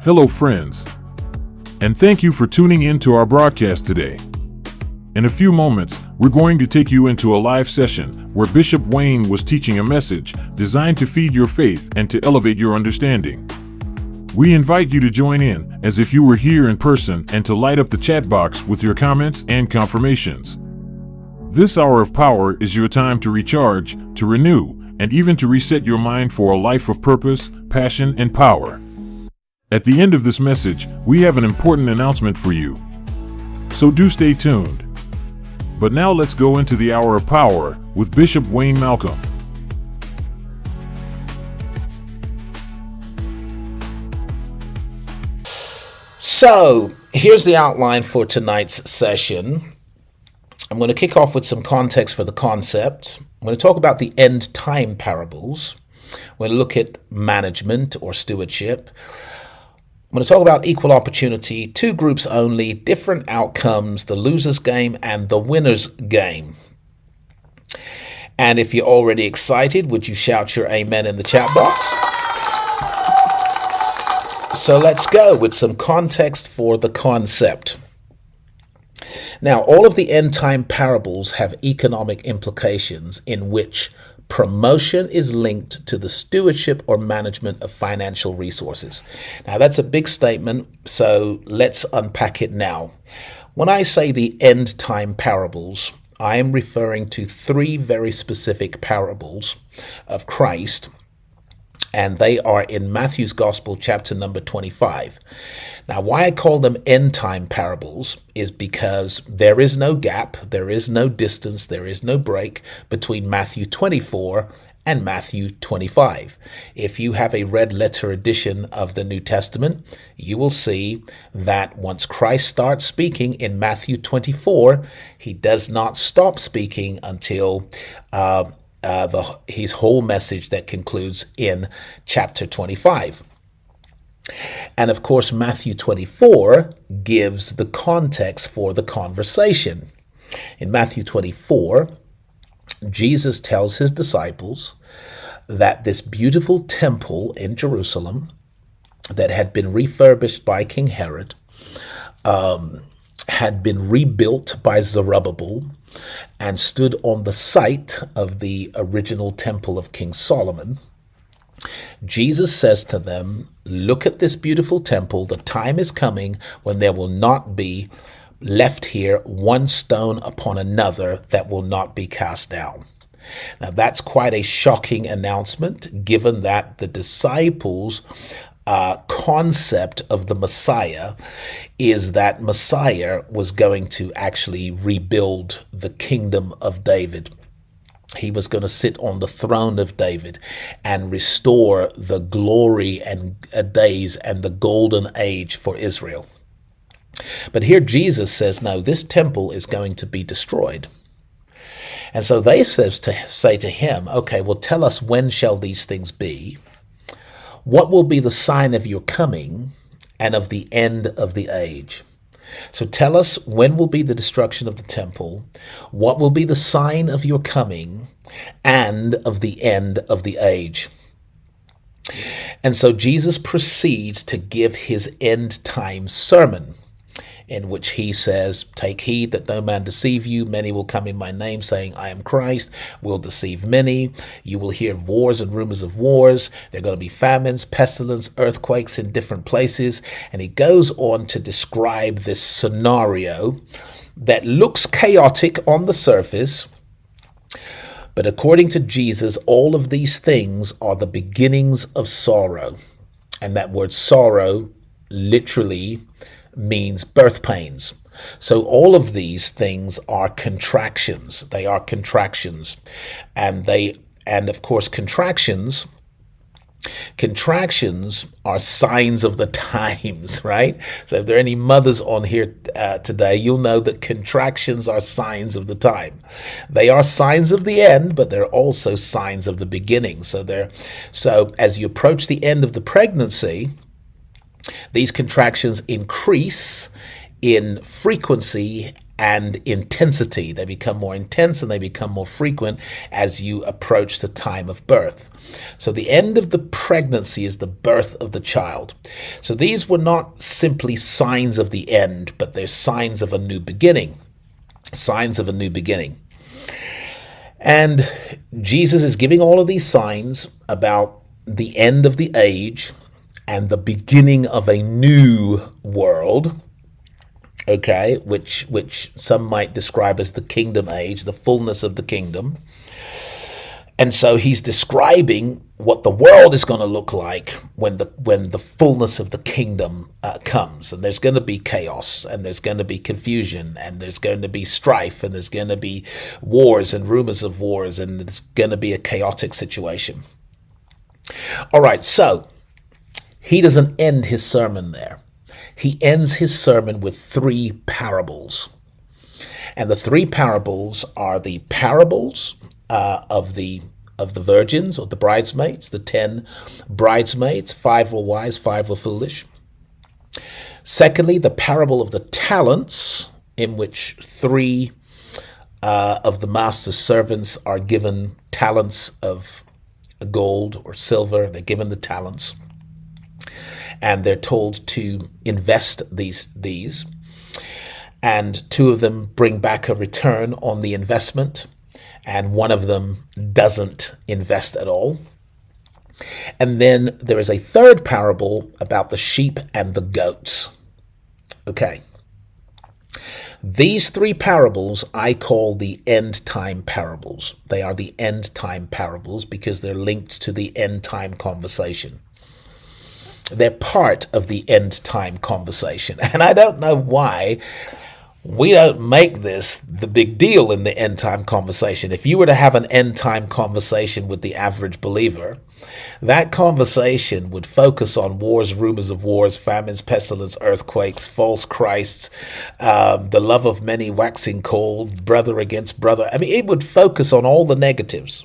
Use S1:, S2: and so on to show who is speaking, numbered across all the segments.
S1: Hello, friends, and thank you for tuning in to our broadcast today. In a few moments, we're going to take you into a live session where Bishop Wayne was teaching a message designed to feed your faith and to elevate your understanding. We invite you to join in as if you were here in person and to light up the chat box with your comments and confirmations. This hour of power is your time to recharge, to renew, and even to reset your mind for a life of purpose, passion, and power. At the end of this message, we have an important announcement for you. So do stay tuned. But now let's go into the hour of power with Bishop Wayne Malcolm.
S2: So here's the outline for tonight's session. I'm going to kick off with some context for the concept. I'm going to talk about the end time parables. We're going to look at management or stewardship. I'm going to talk about equal opportunity, two groups only, different outcomes, the loser's game and the winner's game. And if you're already excited, would you shout your amen in the chat box? So let's go with some context for the concept. Now, all of the end time parables have economic implications in which promotion is linked to the stewardship or management of financial resources. Now, that's a big statement, so let's unpack it now. When I say the end time parables, I am referring to three very specific parables of Christ, and they are in Matthew's Gospel, chapter number 25. Now, why I call them end time parables is because there is no gap, there is no distance, there is no break between Matthew 24 and Matthew 25. If you have a red letter edition of the New Testament, you will see that once Christ starts speaking in Matthew 24, he does not stop speaking until his whole message that concludes in chapter 25. And of course, Matthew 24 gives the context for the conversation. In Matthew 24, Jesus tells his disciples that this beautiful temple in Jerusalem that had been refurbished by King Herod had been rebuilt by Zerubbabel and stood on the site of the original temple of King Solomon. Jesus says to them, look at this beautiful temple. The time is coming when there will not be left here one stone upon another that will not be cast down. Now, that's quite a shocking announcement, given that the disciples' concept of the Messiah is that Messiah was going to actually rebuild the kingdom of David. He was going to sit on the throne of David and restore the glory and days and the golden age for Israel. But here Jesus says, no, this temple is going to be destroyed. And so they say to him, okay, well, tell us, when shall these things be? What will be the sign of your coming and of the end of the age? So tell us, when will be the destruction of the temple? What will be the sign of your coming and of the end of the age? And so Jesus proceeds to give his end time sermon, in which he says, take heed that no man deceive you. Many will come in my name, saying, I am Christ, will deceive many. You will hear of wars and rumors of wars. There are going to be famines, pestilence, earthquakes in different places. And he goes on to describe this scenario that looks chaotic on the surface. But according to Jesus, all of these things are the beginnings of sorrow. And that word sorrow literally means birth pains. So all of these things are contractions. They are contractions. And of course, contractions are signs of the times, right? So if there are any mothers on here today, you'll know that contractions are signs of the time. They are signs of the end, but they're also signs of the beginning. So as you approach the end of the pregnancy, these contractions increase in frequency and intensity. They become more intense and they become more frequent as you approach the time of birth. So the end of the pregnancy is the birth of the child. So these were not simply signs of the end, but they're signs of a new beginning. Signs of a new beginning. And Jesus is giving all of these signs about the end of the age and the beginning of a new world, okay, which some might describe as the kingdom age, the fullness of the kingdom. And so he's describing what the world is going to look like when the fullness of the kingdom comes. And there's going to be chaos, and there's going to be confusion, and there's going to be strife, and there's going to be wars and rumors of wars, and it's going to be a chaotic situation. All right, so he doesn't end his sermon there. He ends his sermon with 3 parables. And the 3 parables are the parables of the virgins, or the bridesmaids, the 10 bridesmaids. 5 were wise, 5 were foolish. Secondly, the parable of the talents, in which 3 of the master's servants are given talents of gold or silver. They're given the talents, and they're told to invest these. And 2 of them bring back a return on the investment, and 1 of them doesn't invest at all. And then there is a 3rd parable about the sheep and the goats. Okay. These 3 parables I call the end time parables. They are the end time parables because they're linked to the end time conversation. They're part of the end time conversation. And I don't know why we don't make this the big deal in the end time conversation. If you were to have an end time conversation with the average believer, that conversation would focus on wars, rumors of wars, famines, pestilence, earthquakes, false Christs, the love of many waxing cold, brother against brother. I mean, it would focus on all the negatives.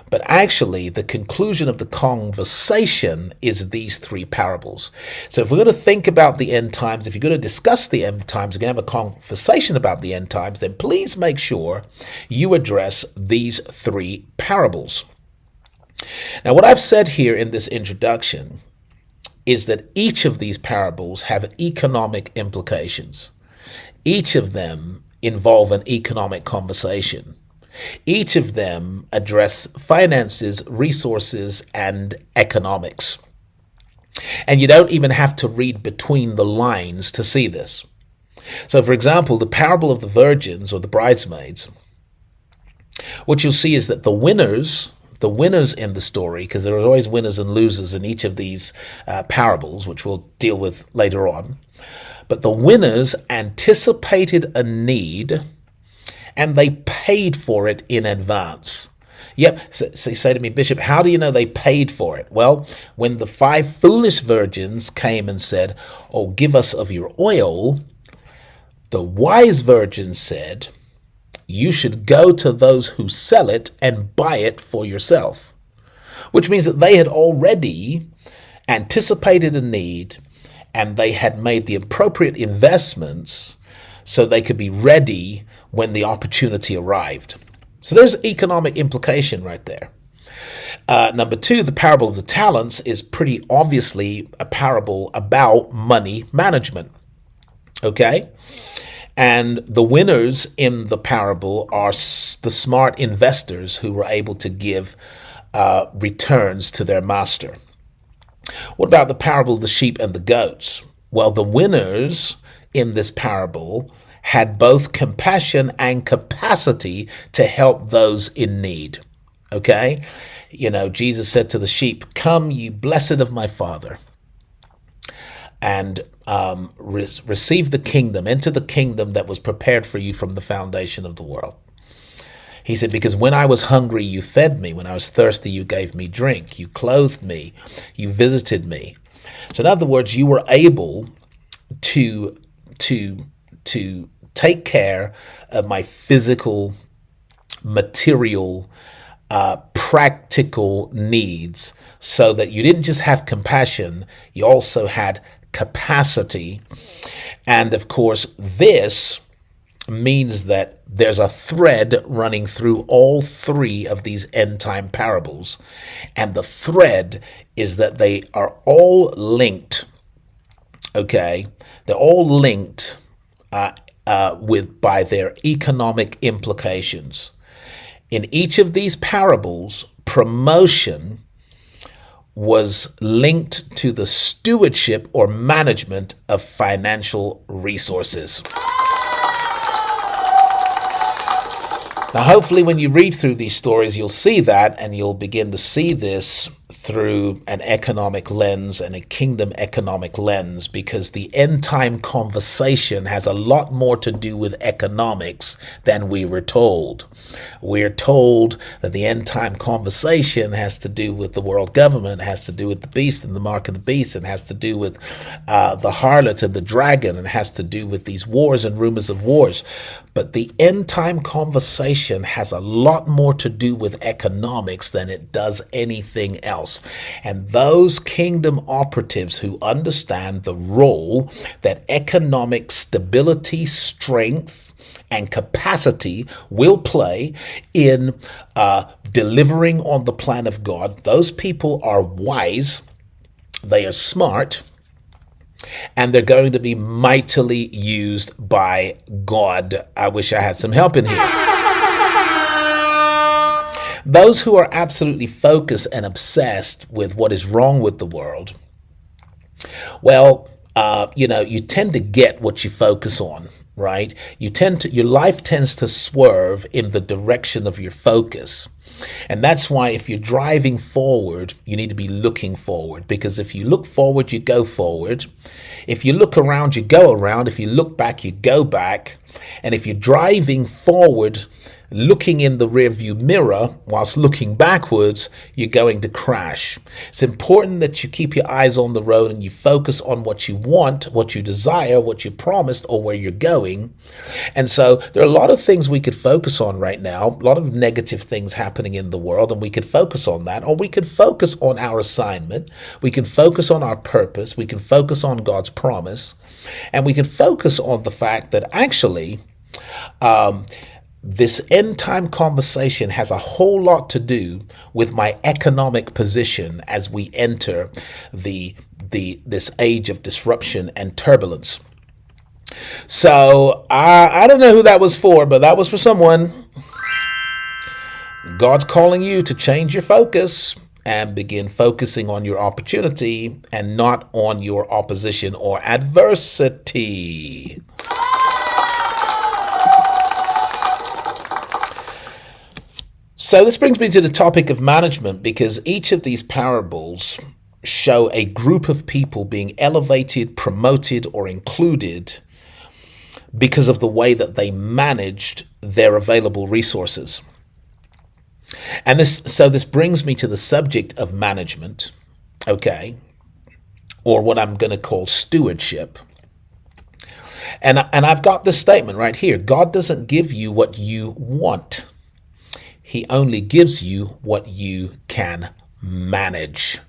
S2: But actually, the conclusion of the conversation is these 3 parables. So if we're going to think about the end times, if you're going to discuss the end times, you're going to have a conversation about the end times, then please make sure you address these 3 parables. Now, what I've said here in this introduction is that each of these parables have economic implications. Each of them involve an economic conversation. Each of them address finances, resources, and economics. And you don't even have to read between the lines to see this. So, for example, the parable of the virgins or the bridesmaids, what you'll see is that the winners in the story, because there are always winners and losers in each of these parables, which we'll deal with later on, but the winners anticipated a need and they paid for it in advance. Yep. So you say to me, Bishop, how do you know they paid for it? Well, when the 5 foolish virgins came and said, "Oh, give us of your oil," the wise virgins said, "You should go to those who sell it and buy it for yourself," which means that they had already anticipated a need and they had made the appropriate investments so they could be ready when the opportunity arrived. So there's economic implication right there. Number 2, the parable of the talents is pretty obviously a parable about money management. Okay? And the winners in the parable are the smart investors who were able to give returns to their master. What about the parable of the sheep and the goats? Well, the winners in this parable had both compassion and capacity to help those in need. Okay? You know, Jesus said to the sheep, "Come, you blessed of my Father, and receive the kingdom, enter the kingdom that was prepared for you from the foundation of the world." He said, "Because when I was hungry, you fed me. When I was thirsty, you gave me drink. You clothed me. You visited me." So in other words, you were able to take care of my physical, material, practical needs, so that you didn't just have compassion, you also had capacity. And of course, this means that there's a thread running through all three of these end time parables. And the thread is that they are all linked. Okay. They're all linked by their economic implications. In each of these parables, promotion was linked to the stewardship or management of financial resources. Now, hopefully, when you read through these stories, you'll see that, and you'll begin to see this through an economic lens and a kingdom economic lens, because the end time conversation has a lot more to do with economics than we were told. We're told that the end time conversation has to do with the world government, has to do with the beast and the mark of the beast, and has to do with the harlot and the dragon, and has to do with these wars and rumors of wars. But the end time conversation has a lot more to do with economics than it does anything else. And those kingdom operatives who understand the role that economic stability, strength, and capacity will play in delivering on the plan of God, those people are wise, they are smart, and they're going to be mightily used by God. I wish I had some help in here. Those who are absolutely focused and obsessed with what is wrong with the world, well, you tend to get what you focus on, right? Your life tends to swerve in the direction of your focus. And that's why if you're driving forward, you need to be looking forward, because if you look forward, you go forward. If you look around, you go around. If you look back, you go back. And if you're driving forward, looking in the rearview mirror whilst looking backwards, you're going to crash. It's important that you keep your eyes on the road and you focus on what you want, what you desire, what you promised, or where you're going. And so there are a lot of things we could focus on right now, a lot of negative things happening in the world, and we could focus on that, or we could focus on our assignment. We can focus on our purpose. We can focus on God's promise, and we can focus on the fact that actually, this end time conversation has a whole lot to do with my economic position as we enter this age of disruption and turbulence. So I don't know who that was for, but that was for someone. God's calling you to change your focus and begin focusing on your opportunity and not on your opposition or adversity. So this brings me to the topic of management, because each of these parables show a group of people being elevated, promoted, or included because of the way that they managed their available resources. And this brings me to the subject of management, okay, or what I'm going to call stewardship. And I've got this statement right here. God doesn't give you what you want. He only gives you what you can manage.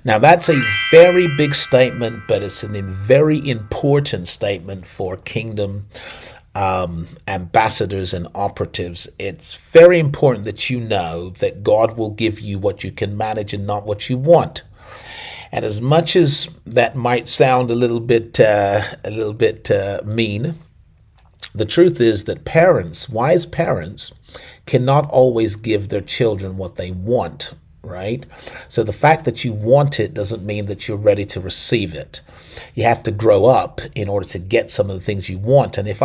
S2: Now, that's a very big statement, but it's a very important statement for kingdom ambassadors and operatives. It's very important that you know that God will give you what you can manage and not what you want. And as much as that might sound a little bit mean, the truth is that parents, wise parents, cannot always give their children what they want, right? So the fact that you want it doesn't mean that you're ready to receive it. You have to grow up in order to get some of the things you want. And if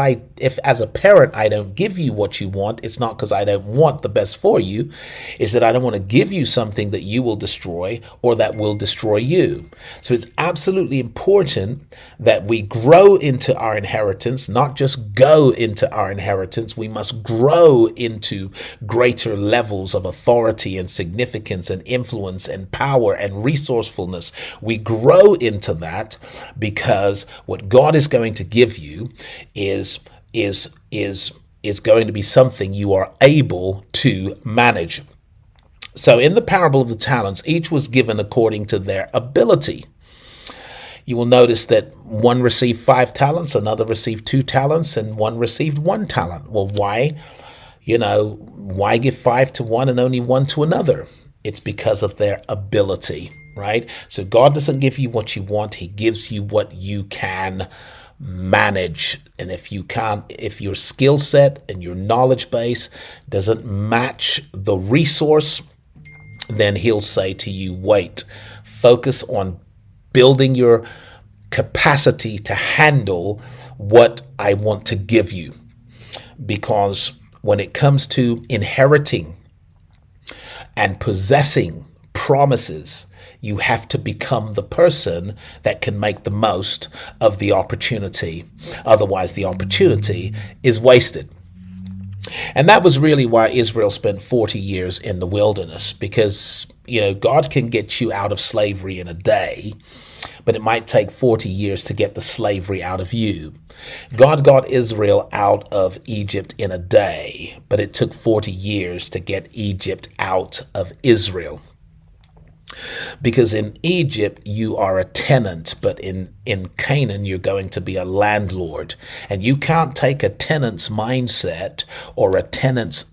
S2: as a parent I don't give you what you want, it's not because I don't want the best for you. It's that I don't want to give you something that you will destroy or that will destroy you. So it's absolutely important that we grow into our inheritance, not just go into our inheritance. We must grow into greater levels of authority and significance and influence and power and resourcefulness. We grow into that because what God is going to give you is going to be something you are able to manage. So in the parable of the talents, each was given according to their ability. you will notice that one received 5 talents, another received 2 talents, and one received 1 talent. Well, why? Why give 5 to one and only 1 to another? It's because of their ability, right? So God doesn't give you what you want. He gives you what you can manage. And if your skill set and your knowledge base doesn't match the resource, then he'll say to you, wait, focus on building your capacity to handle what I want to give you. Because when it comes to inheriting and possessing promises, you have to become the person that can make the most of the opportunity. Otherwise, the opportunity is wasted. And that was really why Israel spent 40 years in the wilderness, because, God can get you out of slavery in a day, but it might take 40 years to get the slavery out of you. God got Israel out of Egypt in a day, but it took 40 years to get Egypt out of Israel. Because in Egypt, you are a tenant, but in Canaan, you're going to be a landlord. And you can't take a tenant's mindset or a tenant's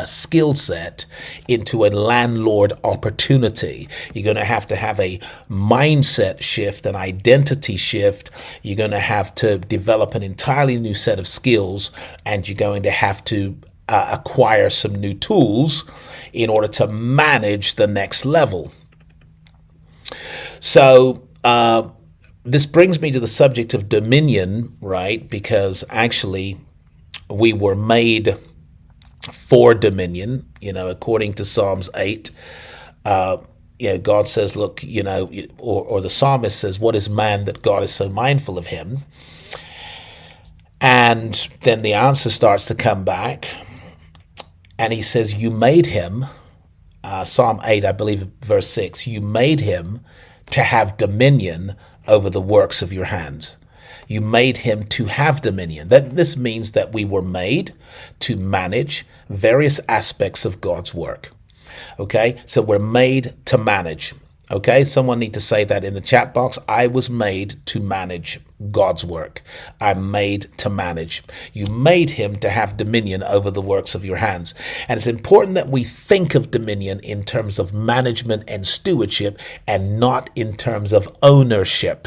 S2: skill set into a landlord opportunity. You're going to have a mindset shift, an identity shift. You're going to have to develop an entirely new set of skills, and you're going to have to acquire some new tools in order to manage the next level. So this brings me to the subject of dominion, right? Because actually we were made for dominion, according to Psalms 8. God says, look, or the psalmist says, what is man that God is so mindful of him? And then the answer starts to come back. And he says, you made him, Psalm 8, I believe, verse 6, you made him to have dominion over the works of your hands. You made him to have dominion. This means that we were made to manage various aspects of God's work. Okay, so we're made to manage. Okay, someone need to say that in the chat box. I was made to manage God's work. I'm made to manage. You made him to have dominion over the works of your hands. And it's important that we think of dominion in terms of management and stewardship, and not in terms of ownership.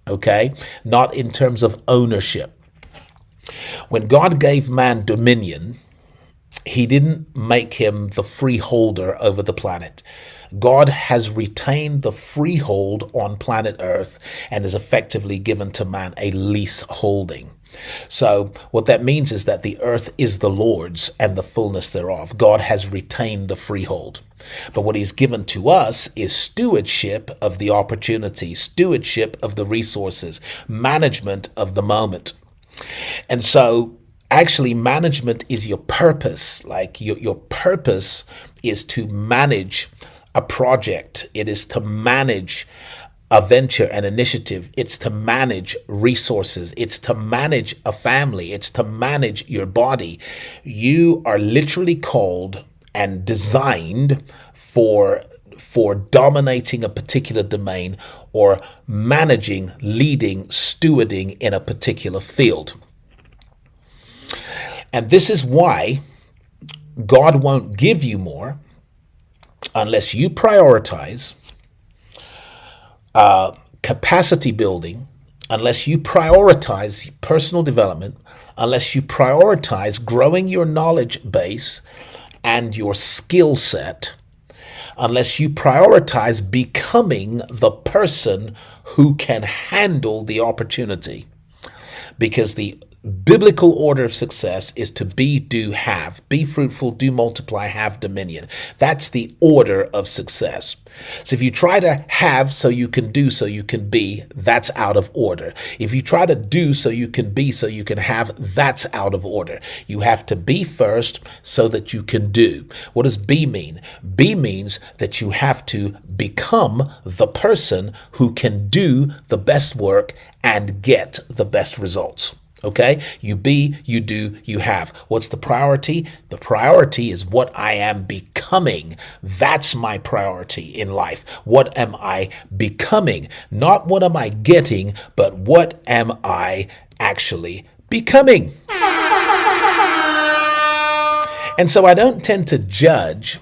S2: Okay, not in terms of ownership. When God gave man dominion, he didn't make him the freeholder over the planet. God has retained the freehold on planet Earth and has effectively given to man a lease holding. So what that means is that the earth is the Lord's and the fullness thereof. God has retained the freehold. But what he's given to us is stewardship of the opportunity, stewardship of the resources, management of the moment. And so actually management is your purpose. Like your purpose is to manage a project. It is to manage a venture, an initiative. It's to manage resources. It's to manage a family. It's to manage your body. You are literally called and designed for dominating a particular domain, or managing, leading, stewarding in a particular field. And this is why God won't give you more unless you prioritize capacity building, unless you prioritize personal development, unless you prioritize growing your knowledge base and your skill set, unless you prioritize becoming the person who can handle the opportunity. Because the biblical order of success is to be, do, have. Be fruitful, do multiply, have dominion. That's the order of success. So if you try to have so you can do so you can be, that's out of order. If you try to do so you can be so you can have, that's out of order. You have to be first so that you can do. What does be mean? Be means that you have to become the person who can do the best work and get the best results. Okay, you be, you do, you have. What's the priority? The priority is what I am becoming. becoming? That's my priority in life. What am I becoming? Not what am I getting, but what am I actually becoming? And so I don't tend to judge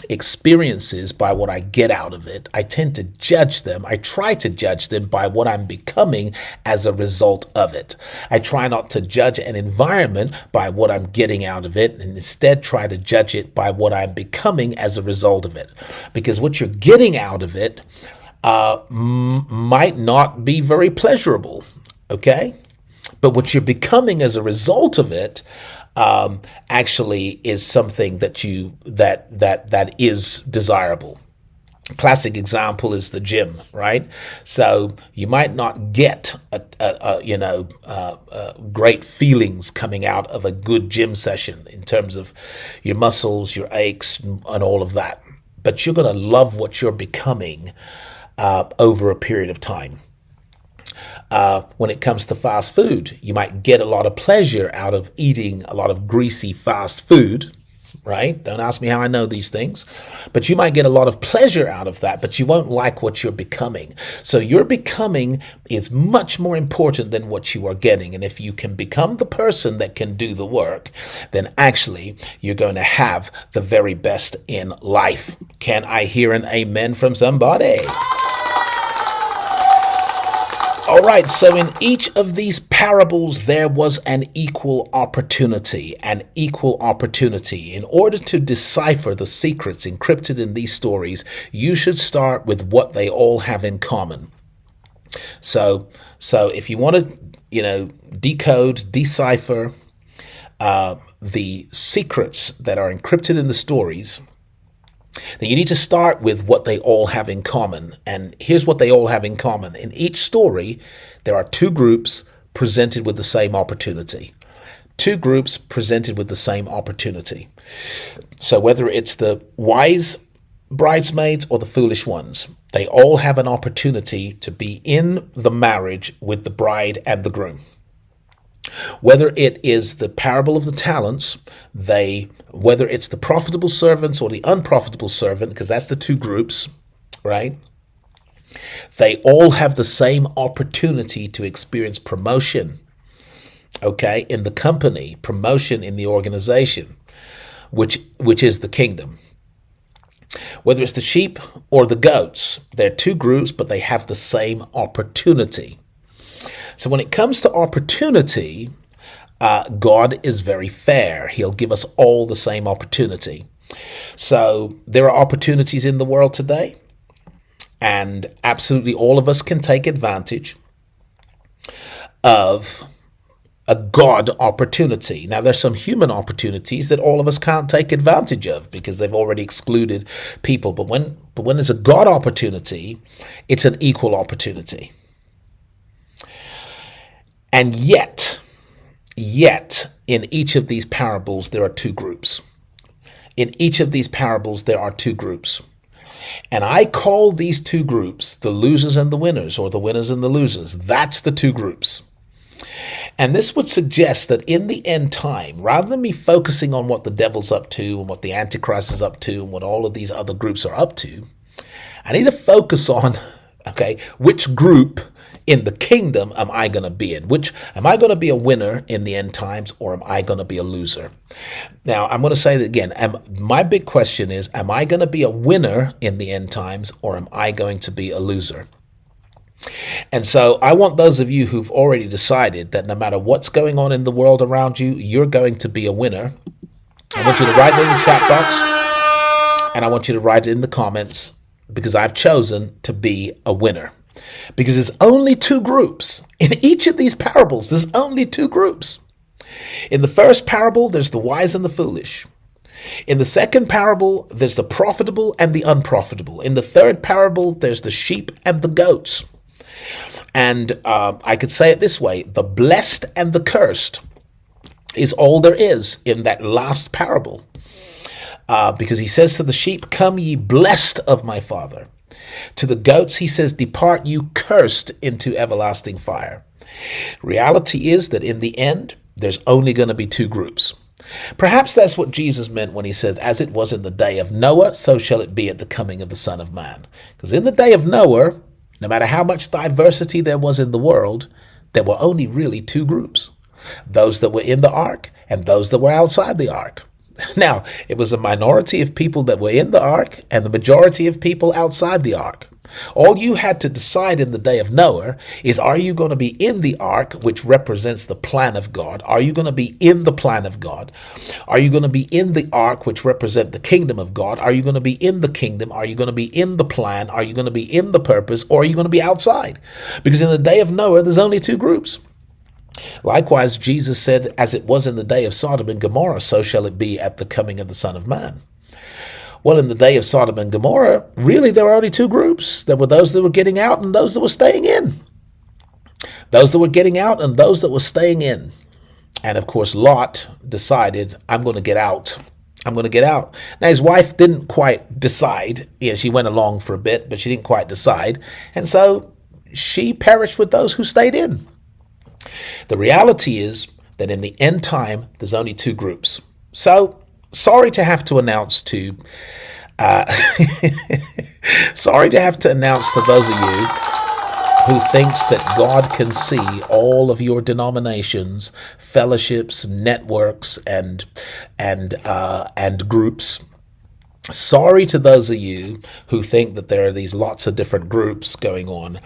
S2: experiences by what I get out of it. I tend to judge them. I try to judge them by what I'm becoming as a result of it. I try not to judge an environment by what I'm getting out of it, and instead try to judge it by what I'm becoming as a result of it. Because what you're getting out of it might not be very pleasurable, okay? But what you're becoming as a result of it actually is something that that is desirable. Classic example is the gym, right? So you might not get great feelings coming out of a good gym session in terms of your muscles, your aches, and all of that. But you're going to love what you're becoming over a period of time. When it comes to fast food, you might get a lot of pleasure out of eating a lot of greasy fast food, right? Don't ask me how I know these things, but you might get a lot of pleasure out of that, but you won't like what you're becoming. So your becoming is much more important than what you are getting. And if you can become the person that can do the work, then actually you're going to have the very best in life. Can I hear an amen from somebody? All right, so in each of these parables, there was an equal opportunity, In order to decipher the secrets encrypted in these stories, you should start with what they all have in common. So if you want to, decipher the secrets that are encrypted in the stories, then you need to start with what they all have in common. And here's what they all have in common. In each story, there are two groups presented with the same opportunity. Two groups presented with the same opportunity. So whether it's the wise bridesmaids or the foolish ones, they all have an opportunity to be in the marriage with the bride and the groom. Whether it is the parable of the talents, whether it's the profitable servants or the unprofitable servant, because that's the two groups, right? They all have the same opportunity to experience promotion, okay, in the company, promotion in the organization, which is the kingdom. Whether it's the sheep or the goats, they're two groups, but they have the same opportunity. So when it comes to opportunity, God is very fair. He'll give us all the same opportunity. So there are opportunities in the world today, and absolutely all of us can take advantage of a God opportunity. Now, there's some human opportunities that all of us can't take advantage of because they've already excluded people. But when there's a God opportunity, it's an equal opportunity. And yet, in each of these parables, there are two groups. In each of these parables, there are two groups. And I call these two groups the losers and the winners, or the winners and the losers. That's the two groups. And this would suggest that in the end time, rather than me focusing on what the devil's up to and what the Antichrist is up to and what all of these other groups are up to, I need to focus on, which group in the kingdom am I going to be in? Am I going to be a winner in the end times, or am I going to be a loser? Now, I'm going to say that again. My big question is, am I going to be a winner in the end times, or am I going to be a loser? And so I want those of you who've already decided that no matter what's going on in the world around you, you're going to be a winner. I want you to write it in the chat box, and I want you to write it in the comments, because I've chosen to be a winner. Because there's only two groups. In each of these parables, there's only two groups. In the first parable, there's the wise and the foolish. In the second parable, there's the profitable and the unprofitable. In the third parable, there's the sheep and the goats. And I could say it this way: the blessed and the cursed is all there is in that last parable. Because he says to the sheep, "Come ye blessed of my Father." To the goats, he says, "Depart you cursed into everlasting fire." Reality is that in the end, there's only going to be two groups. Perhaps that's what Jesus meant when he said, as it was in the day of Noah, so shall it be at the coming of the Son of Man. Because in the day of Noah, no matter how much diversity there was in the world, there were only really two groups. Those that were in the ark and those that were outside the ark. Now, it was a minority of people that were in the ark and the majority of people outside the ark. All you had to decide in the day of Noah is, are you going to be in the ark, which represents the plan of God? Are you going to be in the plan of God? Are you going to be in the ark, which represent the kingdom of God? Are you going to be in the kingdom? Are you going to be in the plan? Are you going to be in the purpose? Or are you going to be outside? Because in the day of Noah, there's only two groups. Likewise, Jesus said, as it was in the day of Sodom and Gomorrah, so shall it be at the coming of the Son of Man. Well, in the day of Sodom and Gomorrah, really there were only two groups. There were those that were getting out and those that were staying in. Those that were getting out and those that were staying in. And of course, Lot decided, I'm going to get out. I'm going to get out. Now, his wife didn't quite decide. Yeah, she went along for a bit, but she didn't quite decide. And so she perished with those who stayed in. The reality is that in the end time, there's only two groups. So, sorry to have to announce to those of you who thinks that God can see all of your denominations, fellowships, networks, and groups. Sorry to those of you who think that there are these lots of different groups going on.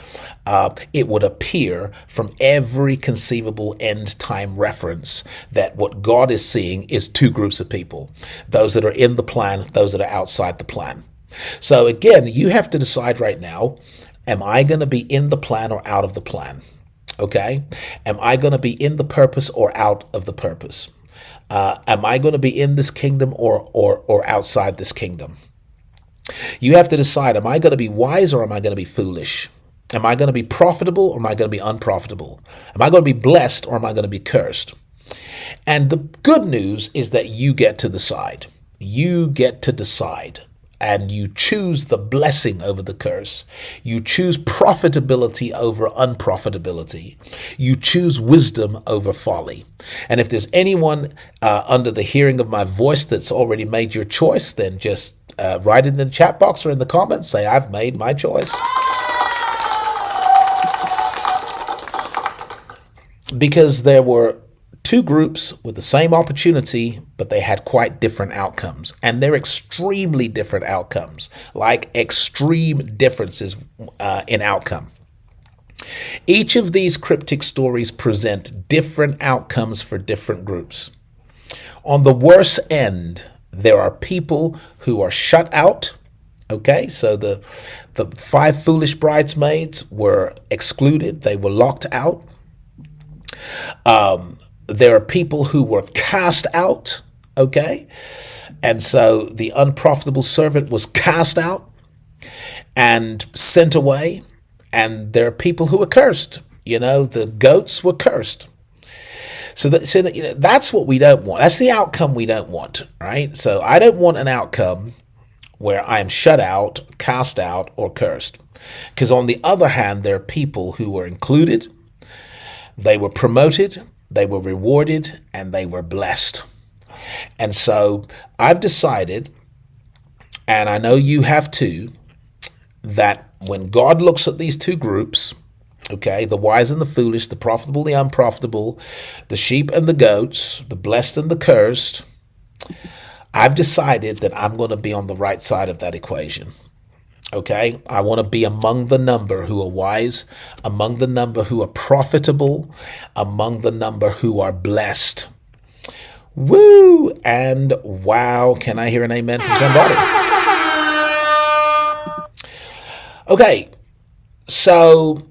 S2: It would appear from every conceivable end time reference that what God is seeing is two groups of people. Those that are in the plan, those that are outside the plan. So again, you have to decide right now, am I going to be in the plan or out of the plan? Okay? Am I going to be in the purpose or out of the purpose? Am I going to be in this kingdom or outside this kingdom? You have to decide, am I going to be wise or am I going to be foolish? Am I going to be profitable or am I going to be unprofitable? Am I going to be blessed or am I going to be cursed? And the good news is that you get to decide. You get to decide. And you choose the blessing over the curse. You choose profitability over unprofitability. You choose wisdom over folly. And if there's anyone under the hearing of my voice that's already made your choice, then just write in the chat box or in the comments, say, I've made my choice. Because there were two groups with the same opportunity, but they had quite different outcomes. And they're extremely different outcomes, like extreme differences in outcome. Each of these cryptic stories present different outcomes for different groups. On the worst end, there are people who are shut out. Okay, so the 5 foolish bridesmaids were excluded. They were locked out. There are people who were cast out, okay? And so the unprofitable servant was cast out and sent away. And there are people who were cursed. You know, the goats were cursed. So that's what we don't want. That's the outcome we don't want, right? So I don't want an outcome where I am shut out, cast out, or cursed. Because on the other hand, there are people who were included, they were promoted, they were rewarded, and they were blessed. And so I've decided, and I know you have too, that when God looks at these two groups, okay, the wise and the foolish, the profitable, the unprofitable, the sheep and the goats, the blessed and the cursed, I've decided that I'm going to be on the right side of that equation. Okay, I want to be among the number who are wise, among the number who are profitable, among the number who are blessed. Woo and wow. Can I hear an amen from somebody? Okay, so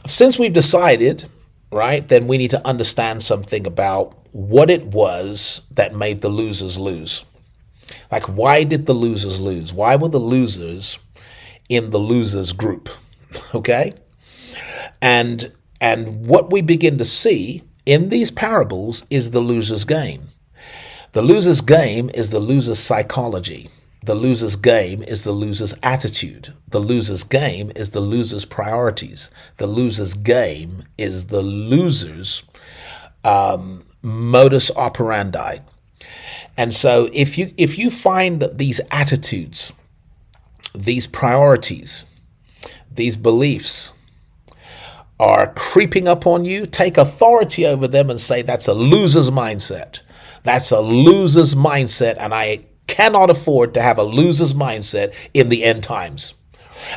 S2: since we've decided, right, then we need to understand something about what it was that made the losers lose. Like, why did the losers lose? Why were the losers in the losers group? Okay? And what we begin to see in these parables is the loser's game. The loser's game is the loser's psychology. The loser's game is the loser's attitude. The loser's game is the loser's priorities. The loser's game is the loser's modus operandi. And so if you find that these attitudes, these priorities, these beliefs are creeping up on you, take authority over them and say, that's a loser's mindset. That's a loser's mindset, and I cannot afford to have a loser's mindset in the end times.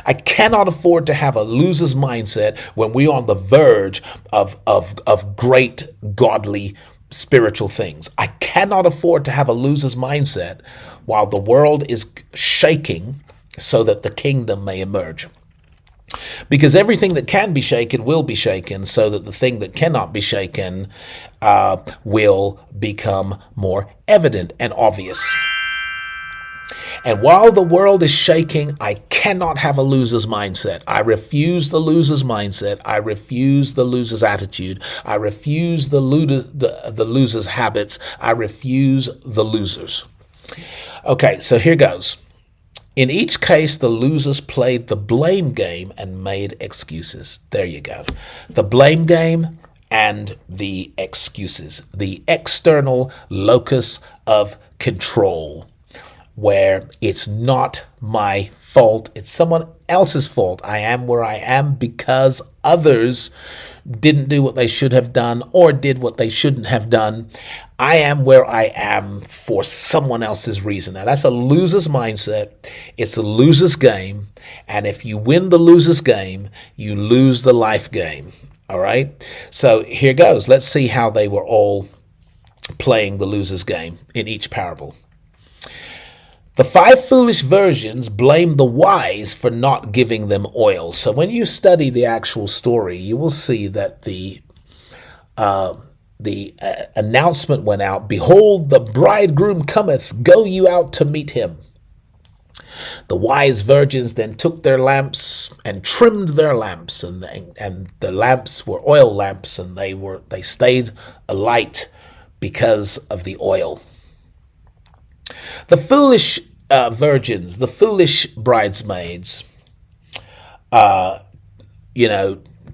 S2: I cannot afford to have a loser's mindset when we're on the verge of great godly spiritual things. I cannot afford to have a loser's mindset while the world is shaking so that the kingdom may emerge. Because everything that can be shaken will be shaken, so that the thing that cannot be shaken will become more evident and obvious. And while the world is shaking, I cannot have a loser's mindset. I refuse the loser's mindset. I refuse the loser's attitude. I refuse the loser's habits. I refuse the losers. Okay, so here goes. In each case, the losers played the blame game and made excuses. There you go. The blame game and the excuses. The external locus of control, where it's not my fault, it's someone else's fault. I am where I am because others didn't do what they should have done or did what they shouldn't have done. I am where I am for someone else's reason. Now, that's a loser's mindset. It's a loser's game. And if you win the loser's game, you lose the life game. All right? So here goes. Let's see how they were all playing the loser's game in each parable. The 5 foolish virgins blamed the wise for not giving them oil. So when you study the actual story, you will see that the announcement went out, "Behold, the bridegroom cometh, go you out to meet him." The wise virgins then took their lamps and trimmed their lamps, and the lamps were oil lamps, and they stayed alight because of the oil. The foolish virgins, the foolish bridesmaids,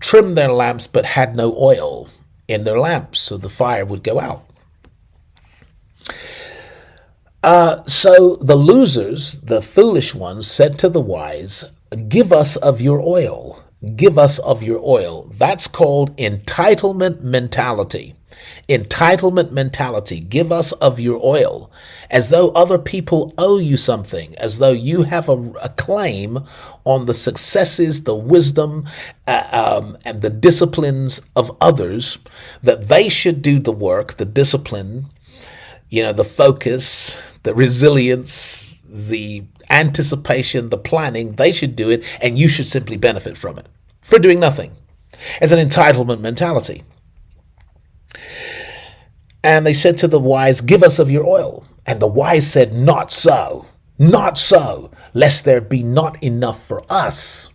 S2: trimmed their lamps but had no oil in their lamps, so the fire would go out. So the losers, the foolish ones, said to the wise, "Give us of your oil. Give us of your oil." That's called entitlement mentality. Entitlement mentality. Give us of your oil, as though other people owe you something, as though you have a claim on the successes, the wisdom, and the disciplines of others, that they should do the work, the discipline, the focus, the resilience, the anticipation, the planning. They should do it, and you should simply benefit from it for doing nothing. It's an entitlement mentality. And they said to the wise, "Give us of your oil." And the wise said, "Not so, not so, lest there be not enough for us."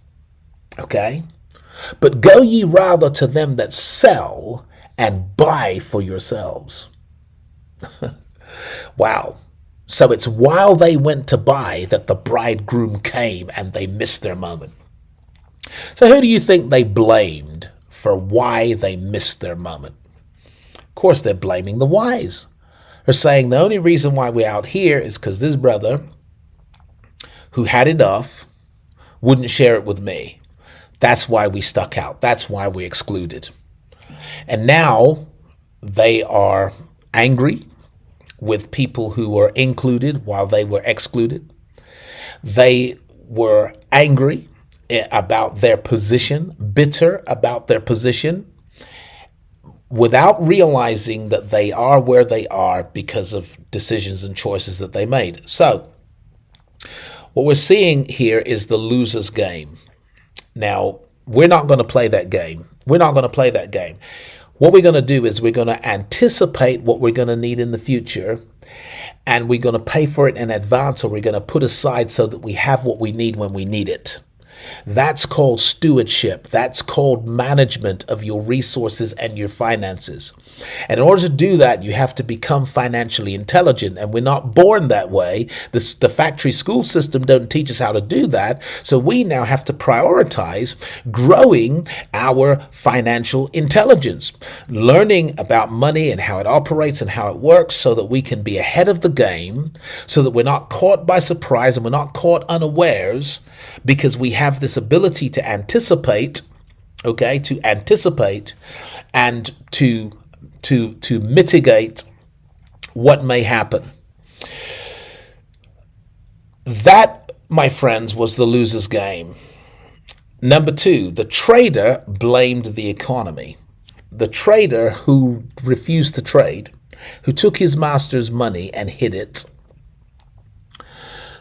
S2: Okay? "But go ye rather to them that sell and buy for yourselves." Wow. So it's while they went to buy that the bridegroom came and they missed their moment. So who do you think they blamed for why they missed their moment? Of course, they're blaming the wise. They're saying the only reason why we're out here is because this brother who had enough wouldn't share it with me. That's why we stuck out. That's why we excluded. And now they are angry with people who were included while they were excluded. They were angry about their position, bitter about their position, without realizing that they are where they are because of decisions and choices that they made. So what we're seeing here is the loser's game. Now, we're not going to play that game. We're not going to play that game. What we're going to do is we're going to anticipate what we're going to need in the future, and we're going to pay for it in advance, or we're going to put aside so that we have what we need when we need it. That's called stewardship. That's called management of your resources and your finances. And in order to do that, you have to become financially intelligent. And we're not born that way. The factory school system don't teach us how to do that. So we now have to prioritize growing our financial intelligence, learning about money and how it operates and how it works so that we can be ahead of the game, so that we're not caught by surprise and we're not caught unawares, because we have this ability to anticipate, and to mitigate what may happen. That, my friends, was the loser's game. Number two, the trader blamed the economy. The trader who refused to trade, who took his master's money and hid it,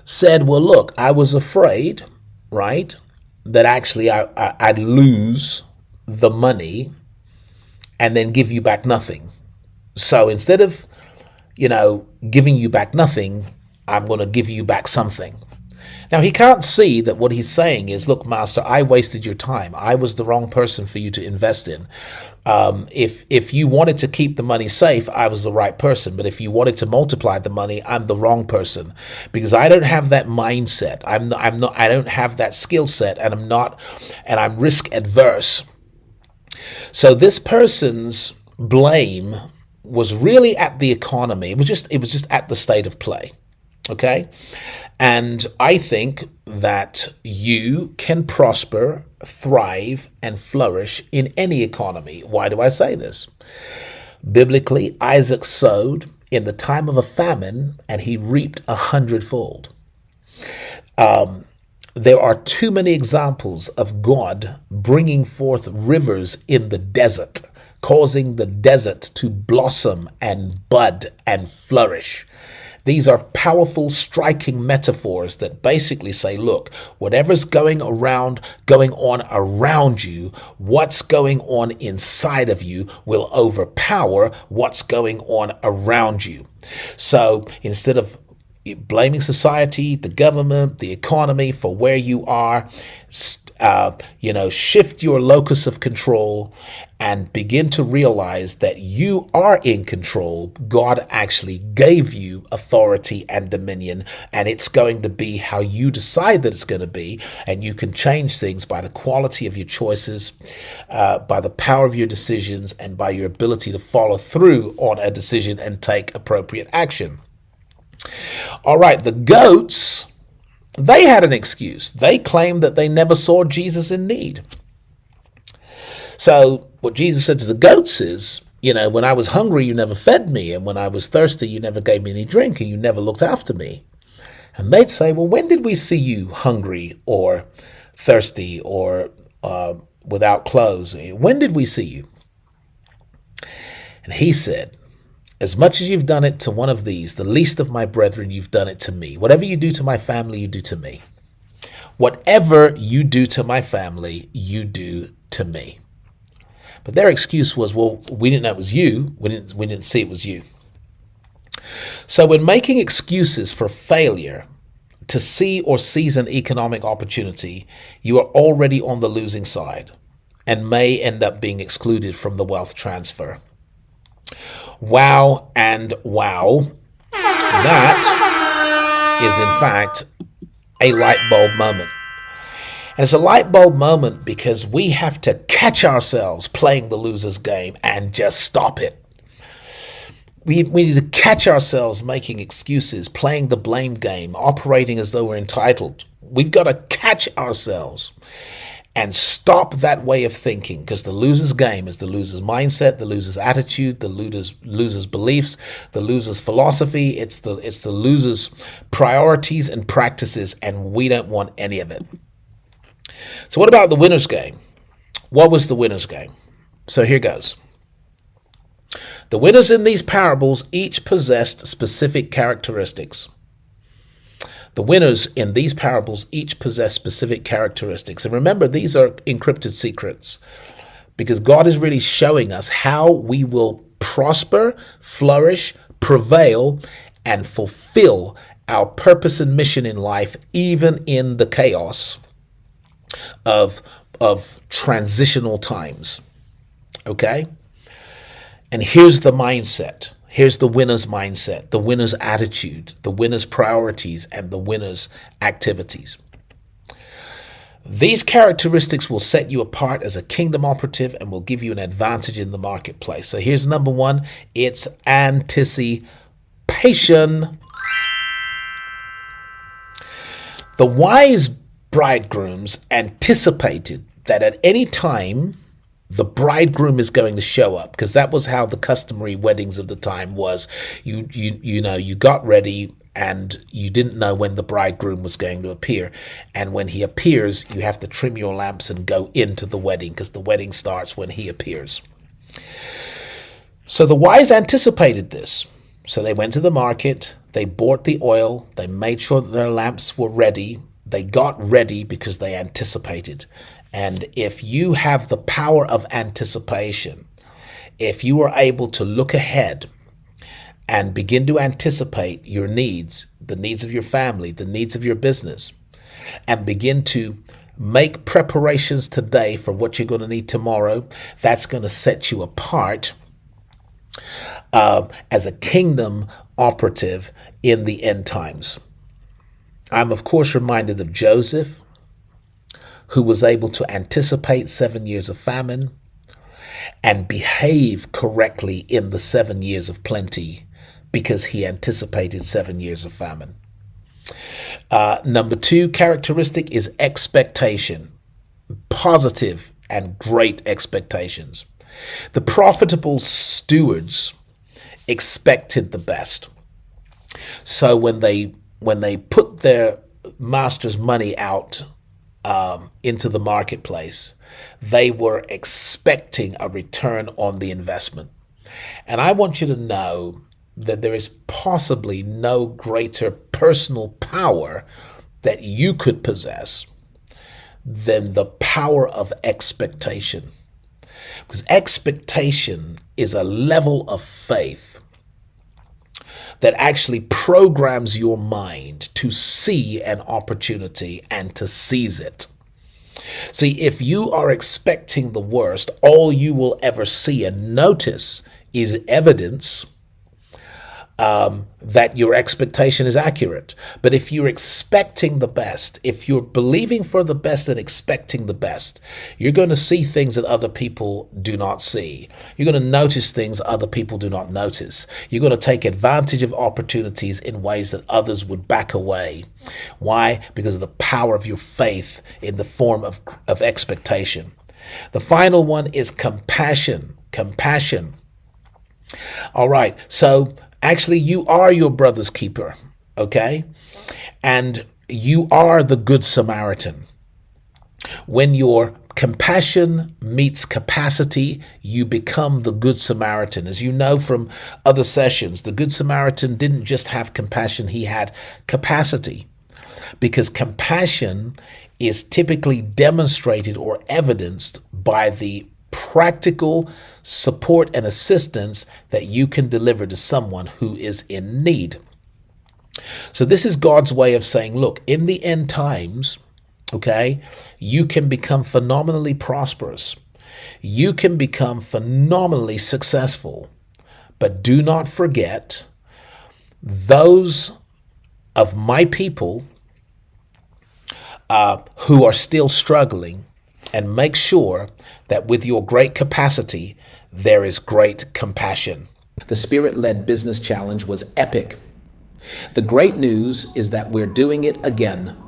S2: said, well, look, I was afraid, right, that actually I'd lose the money and then give you back nothing. So instead of, giving you back nothing, I'm going to give you back something. Now, he can't see that what he's saying is, look, master, I wasted your time. I was the wrong person for you to invest in. If you wanted to keep the money safe, I was the right person. But if you wanted to multiply the money, I'm the wrong person, because I don't have that mindset. I don't have that skill set, and I'm risk adverse. So this person's blame was really at the economy. It was just at the state of play. Okay. And I think that you can prosper, thrive, and flourish in any economy. Why do I say this? Biblically, Isaac sowed in the time of a famine, and he reaped 100-fold. There are too many examples of God bringing forth rivers in the desert, causing the desert to blossom and bud and flourish. These are powerful, striking metaphors that basically say, look, whatever's going on around you, what's going on inside of you will overpower what's going on around you. So instead of blaming society, the government, the economy for where you are, shift your locus of control and begin to realize that you are in control. God actually gave you authority and dominion, and it's going to be how you decide that it's going to be. And you can change things by the quality of your choices, by the power of your decisions, and by your ability to follow through on a decision and take appropriate action. All right, the goats, they had an excuse. They claimed that they never saw Jesus in need. So what Jesus said to the goats is, when I was hungry, you never fed me. And when I was thirsty, you never gave me any drink, and you never looked after me. And they'd say, well, when did we see you hungry or thirsty or without clothes? When did we see you? And he said, as much as you've done it to one of these, the least of my brethren, you've done it to me. Whatever you do to my family, you do to me. Whatever you do to my family, you do to me. But their excuse was, well, we didn't know it was you. We didn't see it was you. So when making excuses for failure to see or seize an economic opportunity, you are already on the losing side and may end up being excluded from the wealth transfer. Wow and wow. That is, in fact, a light bulb moment. And it's a light bulb moment because we have to catch ourselves playing the loser's game and just stop it. We need to catch ourselves making excuses, playing the blame game, operating as though we're entitled. We've got to catch ourselves and stop that way of thinking, because the loser's game is the loser's mindset, the loser's attitude, the loser's beliefs, the loser's philosophy. It's the loser's priorities and practices, and we don't want any of it. So what about the winner's game? What was the winner's game? So here goes. The winners in these parables each possessed specific characteristics. The winners in these parables each possess specific characteristics. And remember, these are encrypted secrets, because God is really showing us how we will prosper, flourish, prevail, and fulfill our purpose and mission in life, even in the chaos. of transitional times. Okay? And here's the mindset. Here's the winner's mindset, the winner's attitude, the winner's priorities, and the winner's activities. These characteristics will set you apart as a kingdom operative and will give you an advantage in the marketplace. So here's number one. It's anticipation. The wise bridegrooms anticipated that at any time the bridegroom is going to show up, because that was how the customary weddings of the time was. You got ready and you didn't know when the bridegroom was going to appear. And when he appears, you have to trim your lamps and go into the wedding, because the wedding starts when he appears. So the wise anticipated this. So they went to the market, they bought the oil, they made sure that their lamps were ready. They got ready because they anticipated. And if you have the power of anticipation, if you are able to look ahead and begin to anticipate your needs, the needs of your family, the needs of your business, and begin to make preparations today for what you're going to need tomorrow, that's going to set you apart as a kingdom operative in the end times. I'm, of course, reminded of Joseph, who was able to anticipate 7 years of famine and behave correctly in the 7 years of plenty, because he anticipated 7 years of famine. Number two characteristic is expectation, positive and great expectations. The profitable stewards expected the best. So when they put their master's money out into the marketplace, they were expecting a return on the investment. And I want you to know that there is possibly no greater personal power that you could possess than the power of expectation. Because expectation is a level of faith that actually programs your mind to see an opportunity and to seize it. See, if you are expecting the worst, all you will ever see and notice is evidence that your expectation is accurate. But if you're expecting the best, if you're believing for the best and expecting the best, you're going to see things that other people do not see. You're going to notice things other people do not notice. You're going to take advantage of opportunities in ways that others would back away. Why? Because of the power of your faith in the form of expectation. The final one is compassion. Compassion. All right. So actually, you are your brother's keeper, okay? And you are the good Samaritan. When your compassion meets capacity, you become the good Samaritan. As you know from other sessions, the good Samaritan didn't just have compassion, he had capacity. Because compassion is typically demonstrated or evidenced by the practical support and assistance that you can deliver to someone who is in need. So this is God's way of saying, look, in the end times, okay, you can become phenomenally prosperous. You can become phenomenally successful. But do not forget those of my people who are still struggling, and make sure that with your great capacity, there is great compassion. The Spirit-Led Business Challenge was epic. The great news is that we're doing it again.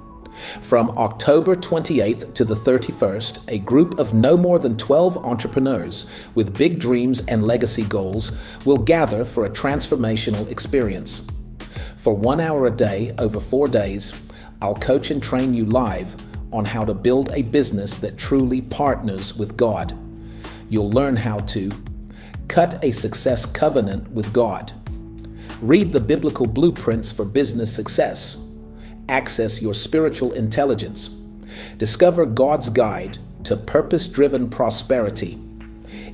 S2: From October 28th to the 31st, a group of no more than 12 entrepreneurs with big dreams and legacy goals will gather for a transformational experience. For 1 hour a day over 4 days, I'll coach and train you live on how to build a business that truly partners with God. You'll learn how to cut a success covenant with God, read the biblical blueprints for business success, access your spiritual intelligence, discover God's guide to purpose-driven prosperity.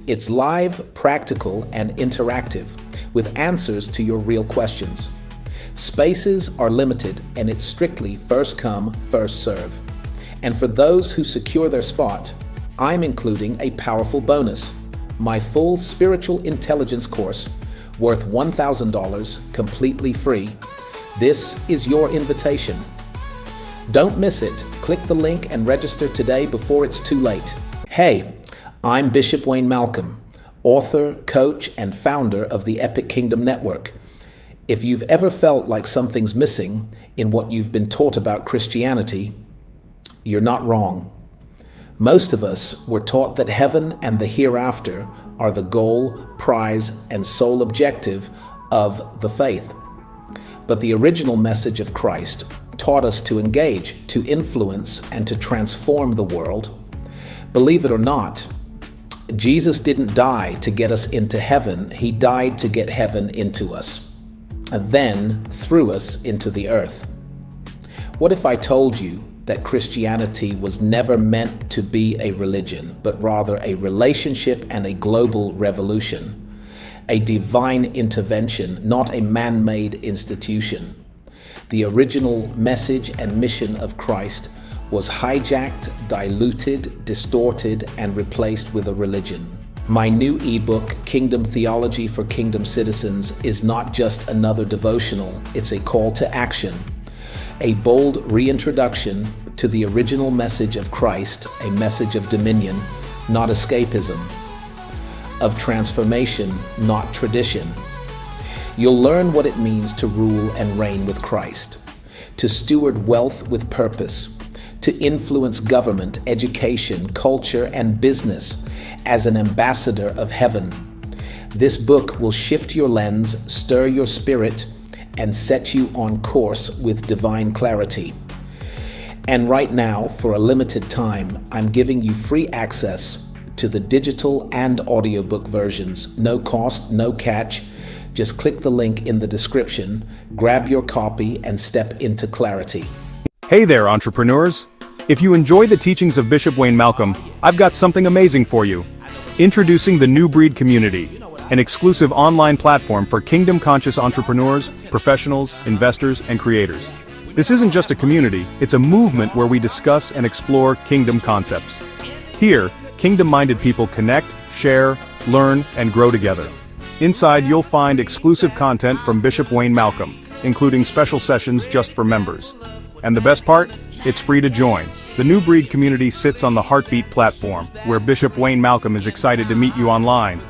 S2: It's live, practical, and interactive with answers to your real questions. Spaces are limited and it's strictly first come, first serve. And for those who secure their spot, I'm including a powerful bonus, my full spiritual intelligence course worth $1,000 completely free. This is your invitation. Don't miss it. Click the link and register today before it's too late. Hey, I'm Bishop Wayne Malcolm, author, coach, and founder of the Epic Kingdom Network. If you've ever felt like something's missing in what you've been taught about Christianity, you're not wrong. Most of us were taught that heaven and the hereafter are the goal, prize, and sole objective of the faith. But the original message of Christ taught us to engage, to influence, and to transform the world. Believe it or not, Jesus didn't die to get us into heaven. He died to get heaven into us, and then through us into the earth. What if I told you that Christianity was never meant to be a religion, but rather a relationship and a global revolution? A divine intervention, not a man-made institution. The original message and mission of Christ was hijacked, diluted, distorted, and replaced with a religion. My new ebook, Kingdom Theology for Kingdom Citizens, is not just another devotional, it's a call to action. A bold reintroduction to the original message of Christ, a message of dominion, not escapism, of transformation, not tradition. You'll learn what it means to rule and reign with Christ, to steward wealth with purpose, to influence government, education, culture, and business as an ambassador of heaven. This book will shift your lens, stir your spirit, and set you on course with divine clarity. And right now, for a limited time, I'm giving you free access to the digital and audiobook versions. No cost, no catch. Just click the link in the description, grab your copy, and step into clarity.
S3: Hey there, entrepreneurs! If you enjoy the teachings of Bishop Wayne Malcolm, I've got something amazing for you. Introducing the New Breed Community, an exclusive online platform for kingdom-conscious entrepreneurs, professionals, investors, and creators. This isn't just a community, it's a movement where we discuss and explore kingdom concepts. Here, kingdom-minded people connect, share, learn, and grow together. Inside, you'll find exclusive content from Bishop Wayne Malcolm, including special sessions just for members. And the best part? It's free to join. The New Breed Community sits on the Heartbeat platform, where Bishop Wayne Malcolm is excited to meet you online.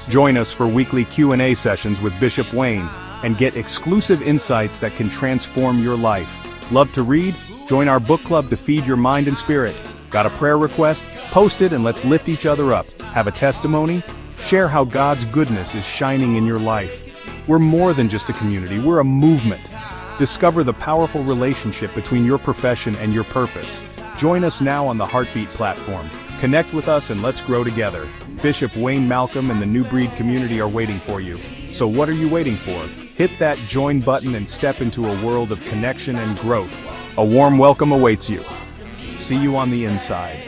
S3: Join us for weekly Q&A sessions with Bishop Wayne, and get exclusive insights that can transform your life. Love to read? Join our book club to feed your mind and spirit. Got a prayer request? Post it and let's lift each other up. Have a testimony? Share how God's goodness is shining in your life. We're more than just a community, we're a movement. Discover the powerful relationship between your profession and your purpose. Join us now on the Heartbeat platform. Connect with us and let's grow together. Bishop Wayne Malcolm and the New Breed Community are waiting for you. So what are you waiting for? Hit that join button and step into a world of connection and growth. A warm welcome awaits you. See you on the inside.